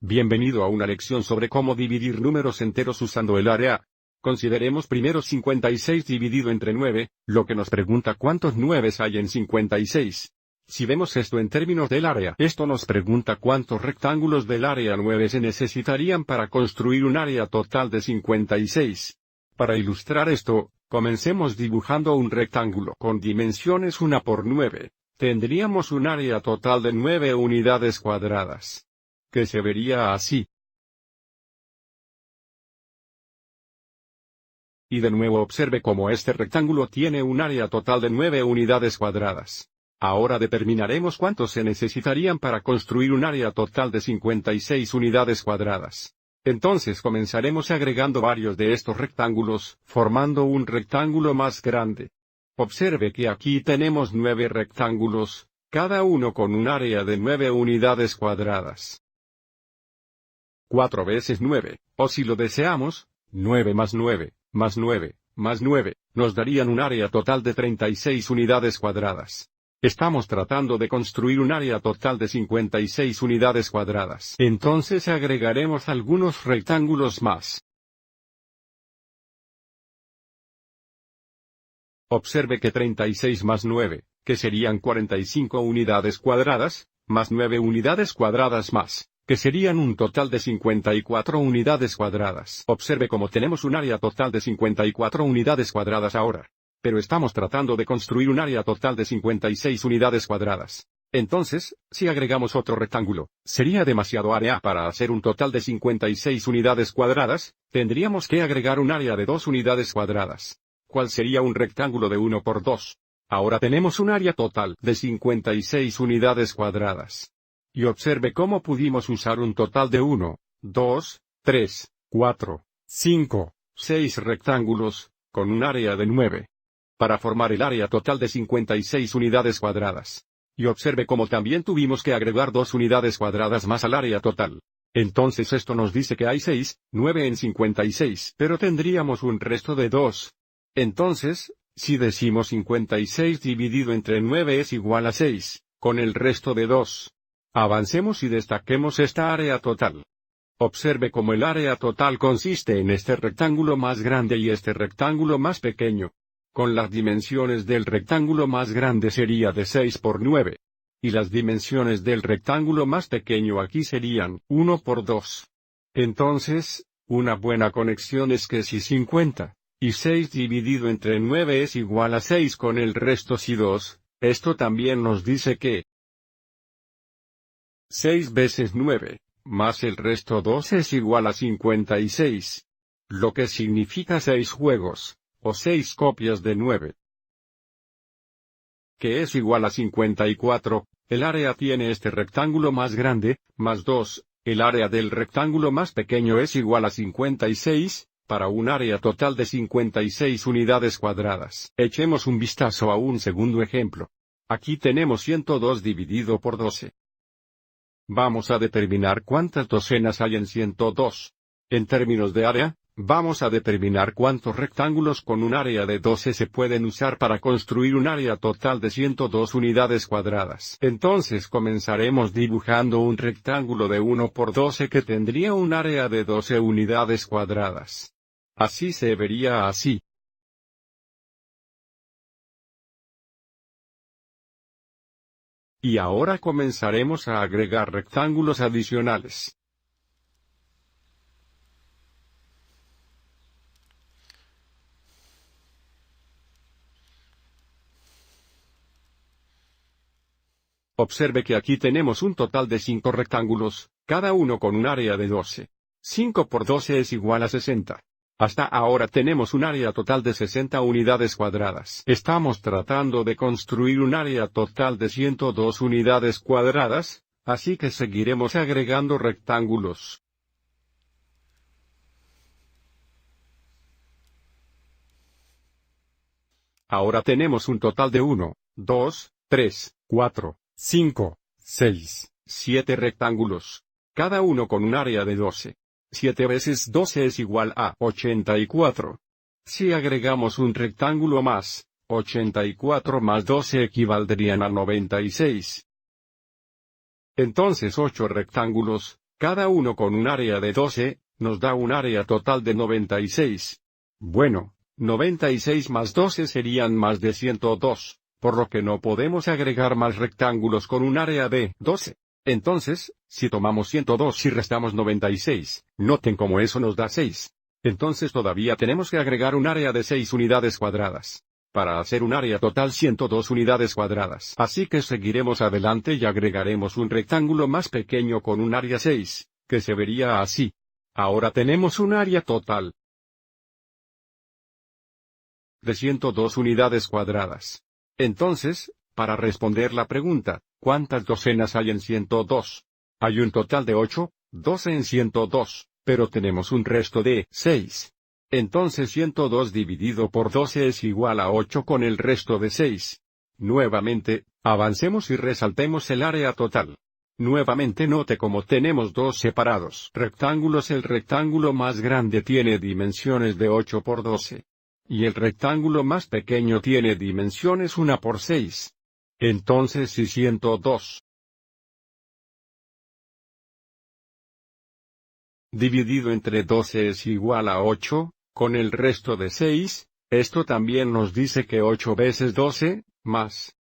Bienvenido a una lección sobre cómo dividir números enteros usando el área. Consideremos primero 56 dividido entre 9, lo que nos pregunta cuántos 9 hay en 56. Si vemos esto en términos del área, esto nos pregunta cuántos rectángulos del área 9 se necesitarían para construir un área total de 56. Para ilustrar esto, comencemos dibujando un rectángulo con dimensiones 1 por 9. Tendríamos un área total de 9 unidades cuadradas, que se vería así. Y de nuevo observe cómo este rectángulo tiene un área total de 9 unidades cuadradas. Ahora determinaremos cuántos se necesitarían para construir un área total de 56 unidades cuadradas. Entonces comenzaremos agregando varios de estos rectángulos, formando un rectángulo más grande. Observe que aquí tenemos 9 rectángulos, cada uno con un área de 9 unidades cuadradas. 4 veces 9, o si lo deseamos, 9 más 9, más 9, más 9, nos darían un área total de 36 unidades cuadradas. Estamos tratando de construir un área total de 56 unidades cuadradas. Entonces agregaremos algunos rectángulos más. Observe que 36 más 9, que serían 45 unidades cuadradas, más 9 unidades cuadradas más, que serían un total de 54 unidades cuadradas. Observe cómo tenemos un área total de 54 unidades cuadradas ahora. Pero estamos tratando de construir un área total de 56 unidades cuadradas. Entonces, si agregamos otro rectángulo, sería demasiado área para hacer un total de 56 unidades cuadradas, tendríamos que agregar un área de 2 unidades cuadradas. ¿Cuál sería un rectángulo de 1 por 2? Ahora tenemos un área total de 56 unidades cuadradas. Y observe cómo pudimos usar un total de 1, 2, 3, 4, 5, 6 rectángulos, con un área de 9. Para formar el área total de 56 unidades cuadradas. Y observe cómo también tuvimos que agregar 2 unidades cuadradas más al área total. Entonces esto nos dice que hay 6, 9 en 56, pero tendríamos un resto de 2. Entonces, si decimos 56 dividido entre 9 es igual a 6, con el resto de 2. Avancemos y destaquemos esta área total. Observe cómo el área total consiste en este rectángulo más grande y este rectángulo más pequeño. Con las dimensiones del rectángulo más grande sería de 6 por 9. Y las dimensiones del rectángulo más pequeño aquí serían 1 por 2. Entonces, una buena conexión es que si 50 y 6 dividido entre 9 es igual a 6 con el resto si 2, esto también nos dice que 6 veces 9, más el resto 2 es igual a 56. Lo que significa 6 juegos, o 6 copias de 9. Que es igual a 54, el área tiene este rectángulo más grande, más 2, el área del rectángulo más pequeño es igual a 56, para un área total de 56 unidades cuadradas. Echemos un vistazo a un segundo ejemplo. Aquí tenemos 102 dividido por 12. Vamos a determinar cuántas docenas hay en 102. En términos de área, vamos a determinar cuántos rectángulos con un área de 12 se pueden usar para construir un área total de 102 unidades cuadradas. Entonces comenzaremos dibujando un rectángulo de 1 por 12 que tendría un área de 12 unidades cuadradas. Así se vería así. Y ahora comenzaremos a agregar rectángulos adicionales. Observe que aquí tenemos un total de 5 rectángulos, cada uno con un área de 12. 5 por 12 es igual a 60. Hasta ahora tenemos un área total de 60 unidades cuadradas. Estamos tratando de construir un área total de 102 unidades cuadradas, así que seguiremos agregando rectángulos. Ahora tenemos un total de 1, 2, 3, 4, 5, 6, 7 rectángulos, cada uno con un área de 12. 7 veces 12 es igual a 84. Si agregamos un rectángulo más, 84 más 12 equivaldrían a 96. Entonces 8 rectángulos, cada uno con un área de 12, nos da un área total de 96. Bueno, 96 más 12 serían más de 102, por lo que no podemos agregar más rectángulos con un área de 12. Entonces, si tomamos 102 y restamos 96, noten cómo eso nos da 6. Entonces todavía tenemos que agregar un área de 6 unidades cuadradas, para hacer un área total 102 unidades cuadradas. Así que seguiremos adelante y agregaremos un rectángulo más pequeño con un área 6, que se vería así. Ahora tenemos un área total de 102 unidades cuadradas. Entonces, para responder la pregunta, ¿cuántas docenas hay en 102? Hay un total de 8, 12 en 102, pero tenemos un resto de 6. Entonces 102 dividido por 12 es igual a 8 con el resto de 6. Nuevamente, avancemos y resaltemos el área total. Nuevamente note cómo tenemos dos separados rectángulos. El rectángulo más grande tiene dimensiones de 8 por 12. Y el rectángulo más pequeño tiene dimensiones 1 por 6. Entonces si 102 dividido entre 12 es igual a 8, con el resto de 6, esto también nos dice que 8 veces 12, más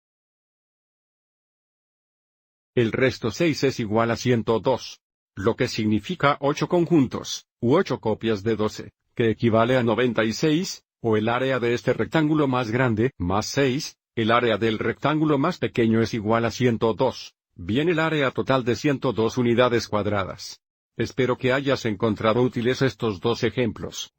el resto 6 es igual a 102. Lo que significa 8 conjuntos, u 8 copias de 12, que equivale a 96, o el área de este rectángulo más grande, más 6, el área del rectángulo más pequeño es igual a 102. Bien, el área total de 102 unidades cuadradas. Espero que hayas encontrado útiles estos dos ejemplos.